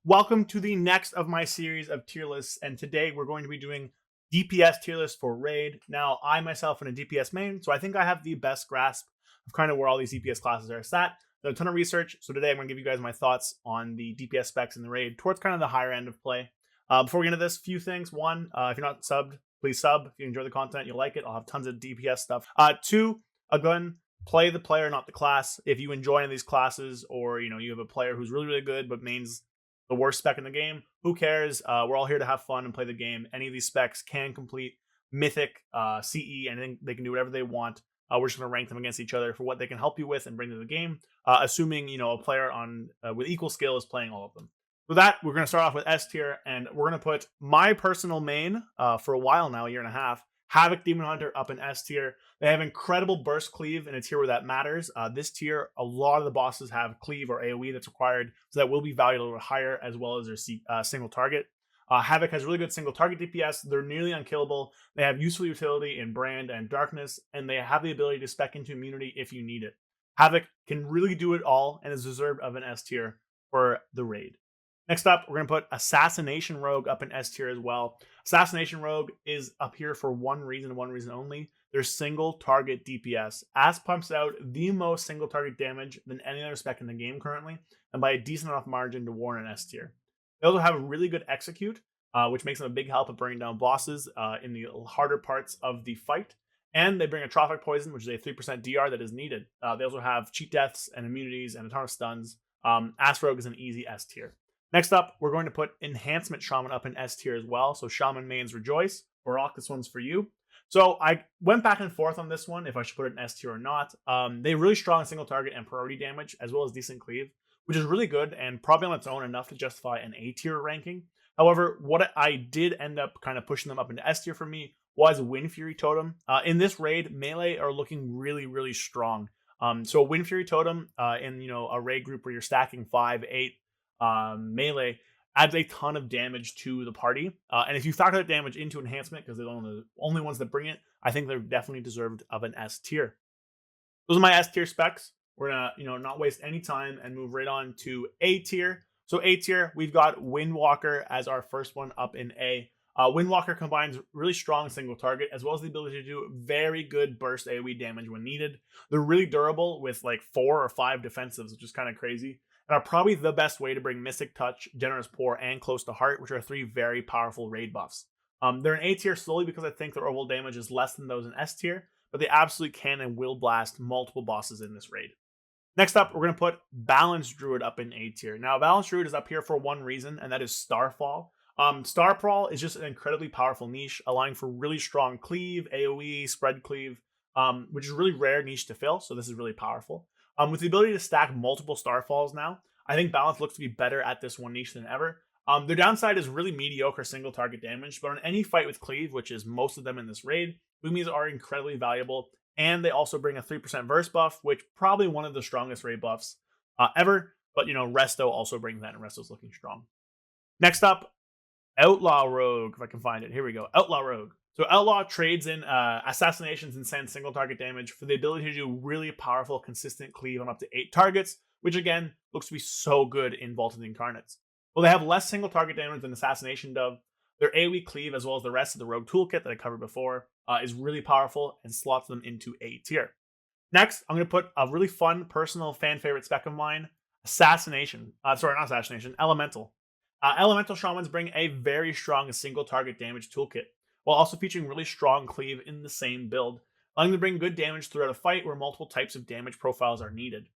Welcome to the next of my series of tier lists, and today we're going to be doing DPS tier list for Raid. Now, I myself am a DPS main, so I think I have the best grasp of kind of where all these DPS classes are sat. Done a ton of research, so today I'm going to give you guys my thoughts on the DPS specs in the Raid towards kind of the higher end of play. Before we get into this, few things. One, if you're not subbed, please sub. If you enjoy the content, you'll like it. I'll have tons of DPS stuff. Two, again, play the player, not the class. If you enjoy any of these classes, or you have a player who's really, really good but mains the worst spec in the game, who cares? We're all here to have fun and play the game. Any of these specs can complete Mythic, CE, anything. They can do whatever they want. We're just going to rank them against each other for what they can help you with and bring to the game, assuming a player on with equal skill is playing all of them. With that, we're going to start off with S tier, and we're going to put my personal main for a while now, a year and a half, Havoc Demon Hunter, up in S tier. They have incredible burst cleave in a tier where that matters. This tier, a lot of the bosses have cleave or AoE that's required, so that will be valued a little higher, as well as their single target. Havoc has really good single target DPS. They're nearly unkillable. They have useful utility in Brand and Darkness, and they have the ability to spec into immunity if you need it. Havoc can really do it all and is deserved of an S tier for the Raid. Next up, we're going to put Assassination Rogue up in S tier as well. Assassination Rogue is up here for one reason only. Their single target DPS. Ass pumps out the most single target damage than any other spec in the game currently, and by a decent enough margin to warrant an S tier. They also have a really good execute, which makes them a big help at bringing down bosses in the harder parts of the fight. And they bring a Trophic Poison, which is a 3% DR that is needed. They also have cheat deaths and immunities and a ton of stuns. Ass Rogue is an easy S tier. Next up, we're going to put Enhancement Shaman up in S tier as well. So Shaman mains rejoice. Barak, this one's for you. So I went back and forth on this one, if I should put it in S tier or not. They have really strong single target and priority damage, as well as decent cleave, which is really good and probably on its own enough to justify an A tier ranking. However, what I did end up kind of pushing them up into S tier for me was Wind Fury Totem. In this raid, melee are looking really, really strong. So Wind Fury Totem in a raid group where you're stacking 5, 8 melee adds a ton of damage to the party. And if you factor that damage into Enhancement, because they're the only ones that bring it, I think they're definitely deserved of an S tier. Those are my S tier specs. We're gonna, not waste any time and move right on to A tier. So A tier, we've got Windwalker as our first one up in A. Windwalker combines really strong single target as well as the ability to do very good burst AoE damage when needed. They're really durable with like 4 or 5 defensives, which is kind of crazy, and are probably the best way to bring Mystic Touch, Generous Pour, and Close to Heart, which are 3 very powerful raid buffs. They're in A tier solely because I think their overall damage is less than those in S tier, but they absolutely can and will blast multiple bosses in this raid. Next up, we're going to put Balanced Druid up in A tier. Now, Balanced Druid is up here for one reason, and that is Starfall. Starfall is just an incredibly powerful niche, allowing for really strong cleave, AoE, spread cleave, which is really rare niche to fill, so this is really powerful. With the ability to stack multiple Starfalls now, I think Balance looks to be better at this one niche than ever. Their downside is really mediocre single target damage, but on any fight with cleave, which is most of them in this raid, Boomies are incredibly valuable, and they also bring a 3% verse buff, which probably one of the strongest raid buffs ever, but Resto also brings that, and Resto's looking strong. Next up, Outlaw Rogue, if I can find it. Here we go. Outlaw Rogue. So Outlaw trades in Assassination's insane single target damage for the ability to do really powerful, consistent cleave on up to 8 targets, which again, looks to be so good in Vaulted Incarnates. Well, they have less single target damage than Assassination does. Their AoE cleave, as well as the rest of the Rogue toolkit that I covered before, is really powerful and slots them into A tier. Next, I'm going to put a really fun, personal, fan favorite spec of mine, Assassination. Sorry, not Assassination, Elemental. Elemental Shamans bring a very strong single target damage toolkit, while also featuring really strong cleave in the same build, allowing them to bring good damage throughout a fight where multiple types of damage profiles are needed.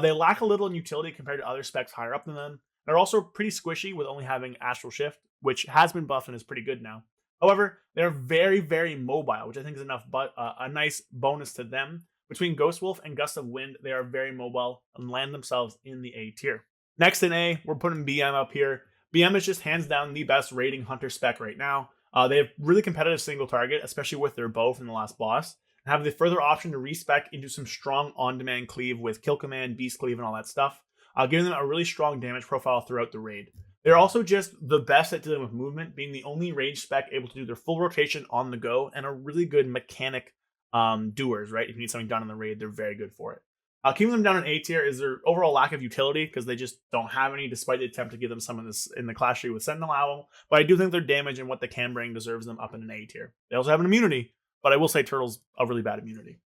They lack a little in utility compared to other specs higher up than them. They're also pretty squishy with only having Astral Shift, which has been buffed and is pretty good now. However, they're very, very mobile, which I think is a nice bonus to them. Between Ghost Wolf and Gust of Wind, they are very mobile and land themselves in the A tier. Next in A, we're putting BM up here. BM is just hands down the best raiding hunter spec right now. They have really competitive single target, especially with their bow from the last boss, and have the further option to respec into some strong on-demand cleave with Kill Command, Beast Cleave, and all that stuff, giving them a really strong damage profile throughout the raid. They're also just the best at dealing with movement, being the only rage spec able to do their full rotation on the go, and are really good mechanic doers, right? If you need something done in the raid, they're very good for it. Keeping them down in A tier is their overall lack of utility because they just don't have any, despite the attempt to give them some of this in the class tree with Sentinel Owl. But I do think their damage and what they can bring deserves them up in an A tier. They also have an immunity, but I will say Turtle's a really bad immunity.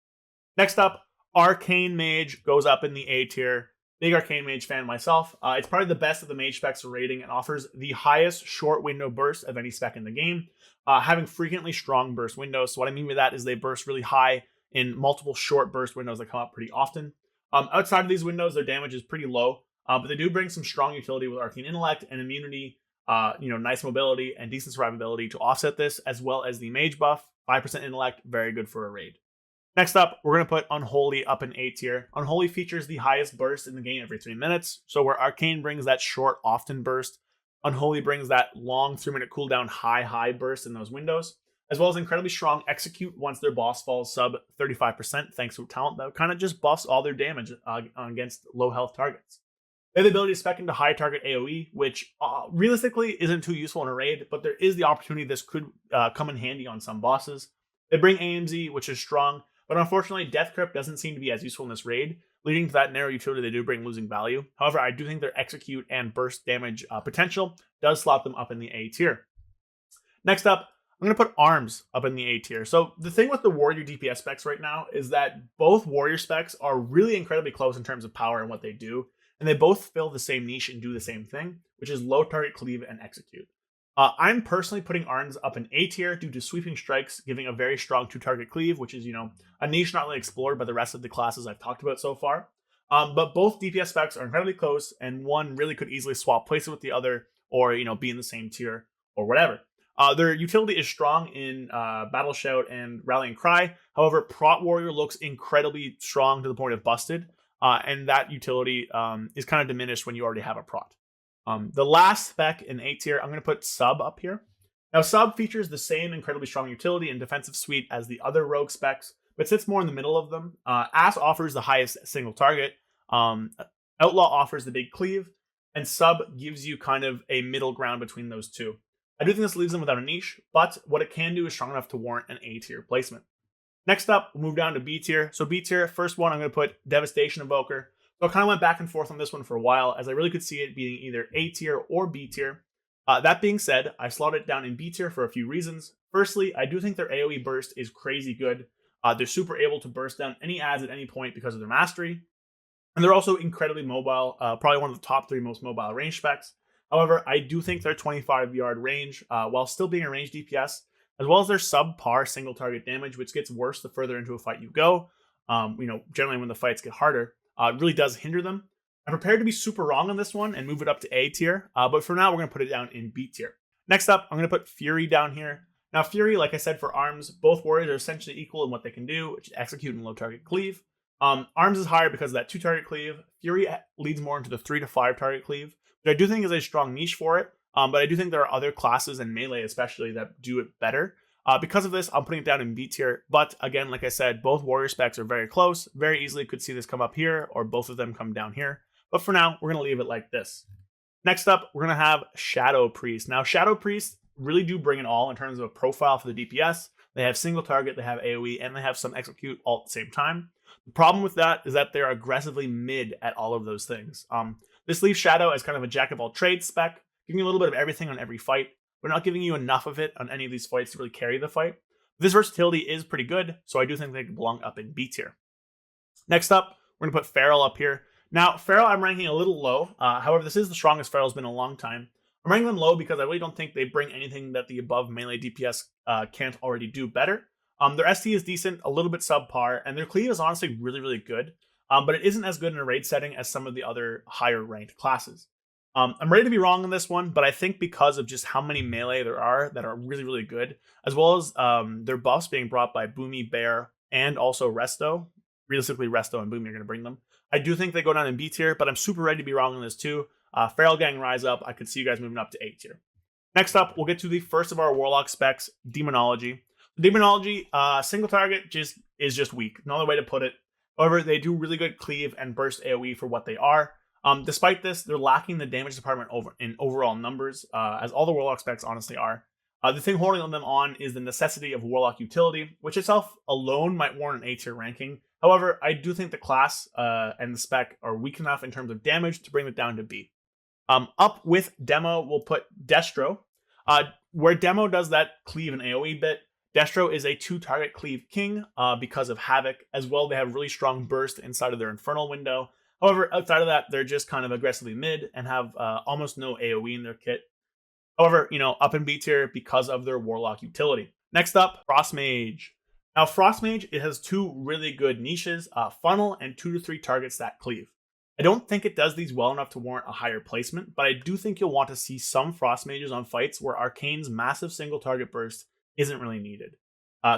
Next up, Arcane Mage goes up in the A tier. Big Arcane Mage fan myself. It's probably the best of the Mage specs for rating and offers the highest short window burst of any spec in the game, having frequently strong burst windows. So what I mean by that is they burst really high in multiple short burst windows that come up pretty often. Outside of these windows, their damage is pretty low, but they do bring some strong utility with Arcane Intellect and immunity, nice mobility and decent survivability to offset this, as well as the Mage buff, 5% Intellect, very good for a raid. Next up, we're going to put Unholy up in A tier. Unholy features the highest burst in the game every 3 minutes, so where Arcane brings that short, often burst, Unholy brings that long 3-minute cooldown, high burst in those windows, as well as incredibly strong execute once their boss falls sub 35% thanks to talent that kind of just buffs all their damage against low health targets. They have the ability to spec into high target AoE, which realistically isn't too useful in a raid, but there is the opportunity this could come in handy on some bosses. They bring AMZ, which is strong, but unfortunately Death Crypt doesn't seem to be as useful in this raid, leading to that narrow utility they do bring losing value. However, I do think their execute and burst damage potential does slot them up in the A tier. Next up, I'm going to put Arms up in the A tier. So the thing with the Warrior DPS specs right now is that both Warrior specs are really incredibly close in terms of power and what they do, and they both fill the same niche and do the same thing, which is low target cleave and execute. I'm personally putting Arms up in A tier due to sweeping strikes giving a very strong 2-target cleave, which is, a niche not really explored by the rest of the classes I've talked about so far. But both DPS specs are incredibly close, and one really could easily swap places with the other, or be in the same tier, or whatever. Their utility is strong in Battle Shout and Rallying Cry. However, Prot Warrior looks incredibly strong to the point of busted, and that utility is kind of diminished when you already have a Prot. The last spec in A tier, I'm going to put Sub up here. Now, Sub features the same incredibly strong utility and defensive suite as the other rogue specs, but sits more in the middle of them. Ass offers the highest single target. Outlaw offers the big cleave, and Sub gives you kind of a middle ground between those two. I do think this leaves them without a niche, but what it can do is strong enough to warrant an A tier placement. Next up, we'll move down to B tier. So B tier, first one, I'm going to put Devastation Invoker. So I kind of went back and forth on this one for a while, as I really could see it being either A tier or B tier. That being said, I slotted it down in B tier for a few reasons. Firstly, I do think their AoE burst is crazy good. They're super able to burst down any adds at any point because of their mastery. And they're also incredibly mobile, probably one of the top 3 most mobile range specs. However, I do think their 25-yard range, while still being a range DPS, as well as their subpar single target damage, which gets worse the further into a fight you go, generally when the fights get harder, really does hinder them. I'm prepared to be super wrong on this one and move it up to A tier, but for now we're going to put it down in B tier. Next up, I'm going to put Fury down here. Now, Fury, like I said, for Arms, both warriors are essentially equal in what they can do, which is execute and low target cleave. Arms is higher because of that 2-target cleave. Fury leads more into the 3 to 5 target cleave, which I do think is a strong niche for it. But I do think there are other classes and melee especially that do it better. Because of this, I'm putting it down in B tier. But again, like I said, both warrior specs are very close. Very easily could see this come up here, or both of them come down here. But for now, we're going to leave it like this. Next up, we're going to have Shadow Priest. Now, Shadow Priest really do bring it all in terms of a profile for the DPS. They have single target, they have AoE, and they have some execute all at the same time. The problem with that is that they're aggressively mid at all of those things. This leaves Shadow as kind of a jack of all trades spec, giving you a little bit of everything on every fight. We're not giving you enough of it on any of these fights to really carry the fight. This versatility is pretty good, so I do think they belong up in B tier. Next up, we're going to put Feral up here. Now, Feral I'm ranking a little low. However, this is the strongest Feral's been in a long time. I'm ranking them low because I really don't think they bring anything that the above melee DPS can't already do better. Their ST is decent, a little bit subpar, and their cleave is honestly really, really good. But it isn't as good in a raid setting as some of the other higher ranked classes. I'm ready to be wrong on this one, but I think because of just how many melee there are that are really, really good, as well as their buffs being brought by Boomy, Bear, and also Resto. Realistically, Resto and Boomy are going to bring them. I do think they go down in B tier, but I'm super ready to be wrong on this too. Feral Gang rise up. I could see you guys moving up to A tier. Next up, we'll get to the first of our Warlock specs, Demonology. Demonology, single target is just weak. No other way to put it. However, they do really good cleave and burst AoE for what they are. Despite this, they're lacking the damage department in overall numbers, as all the Warlock specs honestly are. The thing holding them on is the necessity of Warlock utility, which itself alone might warrant an A tier ranking. However, I do think the class and the spec are weak enough in terms of damage to bring it down to B. Up with Demo, we'll put Destro. Where Demo does that cleave and AoE bit, Destro is a 2-target cleave king because of Havoc. As well, they have really strong burst inside of their Infernal window. However, outside of that, they're just kind of aggressively mid and have almost no AoE in their kit. However, up in B tier because of their Warlock utility. Next up, Frost Mage. Now, Frost Mage, it has 2 really good niches, Funnel and 2 to 3 targets that cleave. I don't think it does these well enough to warrant a higher placement, but I do think you'll want to see some Frost Mages on fights where Arcane's massive single target burst isn't really needed.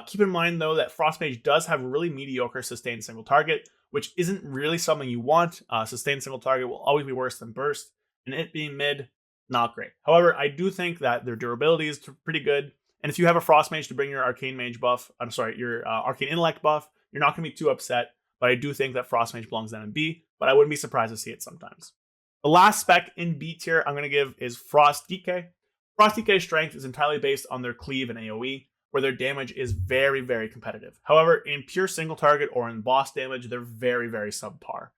Keep in mind, though, that Frost Mage does have really mediocre sustained single target, which isn't really something you want. Sustained single target will always be worse than burst, and it being mid, not great. However, I do think that their durability is pretty good, and if you have a Frost Mage to bring your Arcane Mage buff, your Arcane Intellect buff, you're not going to be too upset, but I do think that Frost Mage belongs down in B, but I wouldn't be surprised to see it sometimes. The last spec in B tier I'm going to give is Frost DK. Frost DK's strength is entirely based on their cleave and AoE, where their damage is very, very competitive. However, in pure single target or in boss damage, they're very, very subpar.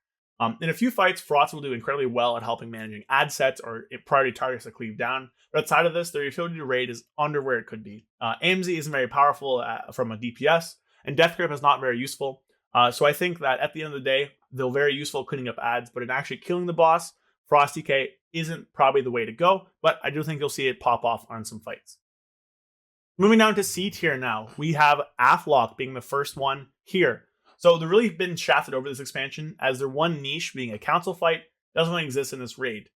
In a few fights, Frost will do incredibly well at helping managing ad sets or priority targets that cleave down. But outside of this, their utility to raid is under where it could be. AMZ isn't very powerful from a DPS, and Death Grip is not very useful. So I think that at the end of the day, they're very useful cleaning up ads, but in actually killing the boss, Frost DK isn't probably the way to go, but I do think you'll see it pop off on some fights. Moving down to C tier now, we have Affliction being the first one here. So they've really been shafted over this expansion, as their one niche being a council fight doesn't really exist in this raid.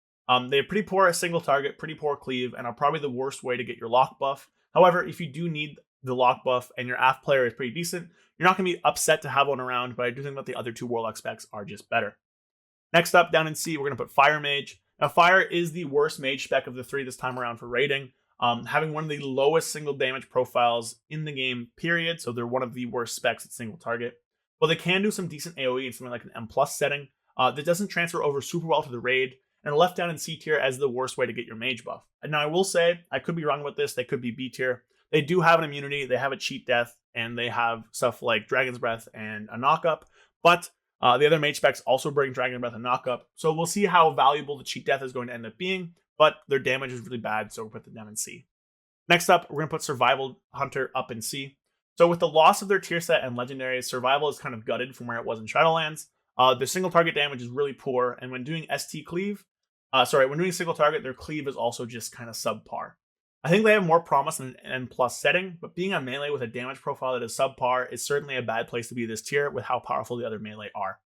They have pretty poor single target, pretty poor cleave, and are probably the worst way to get your lock buff. However, if you do need the lock buff and your AF player is pretty decent, you're not going to be upset to have one around, but I do think that the other 2 Warlock specs are just better. Next up, down in C, we're going to put Fire Mage. Now, Fire is the worst Mage spec of the 3 this time around for raiding, having one of the lowest single damage profiles in the game, period, so they're one of the worst specs at single target. Well, they can do some decent AoE in something like an M+ setting that doesn't transfer over super well to the raid, and are left down in C tier as the worst way to get your Mage buff. And now, I will say, I could be wrong about this, they could be B tier. They do have an immunity, they have a cheat death, and they have stuff like Dragon's Breath and a knockup, but the other Mage specs also bring Dragon's Breath and knockup, so we'll see how valuable the cheat death is going to end up being, but their damage is really bad, so we'll put them down in C. Next up, we're going to put Survival Hunter up in C. So with the loss of their tier set and legendaries, Survival is kind of gutted from where it was in Shadowlands. Their single target damage is really poor, and when doing when doing single target, their cleave is also just kind of subpar. I think they have more promise in an N+ setting, but being a melee with a damage profile that is subpar is certainly a bad place to be this tier with how powerful the other melee are.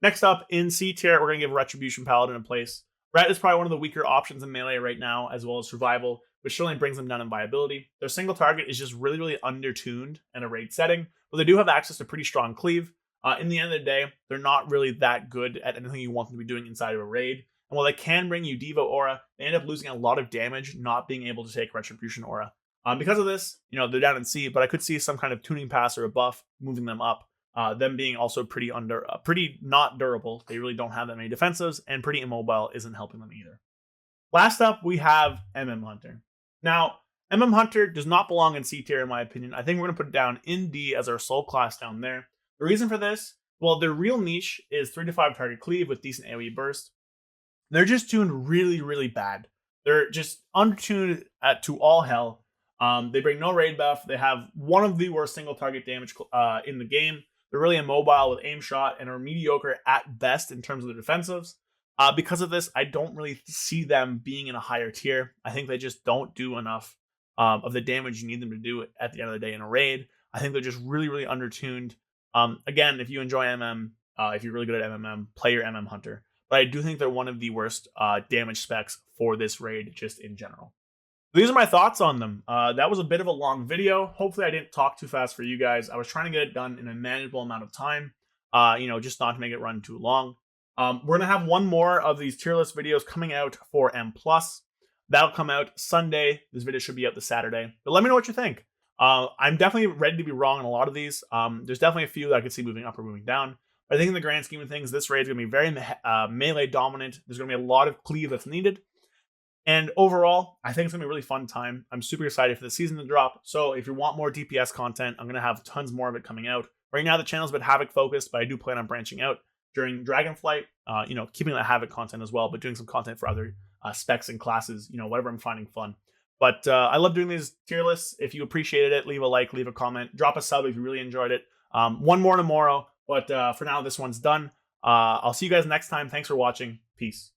Next up, in C tier, we're going to give Retribution Paladin a place. Ret is probably one of the weaker options in melee right now, as well as Survival, which certainly brings them down in viability. Their single target is just really, really undertuned in a raid setting, but they do have access to pretty strong cleave. In the end of the day, they're not really that good at anything you want them to be doing inside of a raid. And while they can bring you Devo Aura, they end up losing a lot of damage not being able to take Retribution Aura. Because of this, they're down in C, but I could see some kind of tuning pass or a buff moving them up. Them being also pretty not durable. They really don't have that many defensives, and pretty immobile isn't helping them either. Last up, we have Hunter. Now, Hunter does not belong in C tier in my opinion. I think we're going to put it down in D as our sole class down there. The reason for this, well, their real niche is 3 to 5 target cleave with decent AoE burst. They're just tuned really, really bad. They're just undertuned to all hell. They bring no raid buff. They have one of the worst single target damage in the game. They're really immobile with aim shot and are mediocre at best in terms of the defensives. Because of this, I don't really see them being in a higher tier. I think they just don't do enough of the damage you need them to do at the end of the day in a raid. I think they're just really, really undertuned. Again, if you enjoy MM, if you're really good at MMM, play your Hunter. But I do think they're one of the worst damage specs for this raid just in general. These are my thoughts on them. That was a bit of a long video. Hopefully I didn't talk too fast for you guys. I was trying to get it done in a manageable amount of time, just not to make it run too long. We're going to have one more of these tier list videos coming out for M+. That'll come out Sunday. This video should be out this Saturday. But let me know what you think. I'm definitely ready to be wrong on a lot of these. There's definitely a few that I could see moving up or moving down. But I think in the grand scheme of things, this raid is going to be very melee dominant. There's going to be a lot of cleave that's needed. And overall, I think it's going to be a really fun time. I'm super excited for the season to drop. So if you want more DPS content, I'm going to have tons more of it coming out. Right now, the channel's been Havoc focused, but I do plan on branching out during Dragonflight, keeping that Havoc content as well, but doing some content for other specs and classes, whatever I'm finding fun. But I love doing these tier lists. If you appreciated it, leave a like, leave a comment, drop a sub if you really enjoyed it. One more tomorrow, but for now, this one's done. I'll see you guys next time. Thanks for watching. Peace.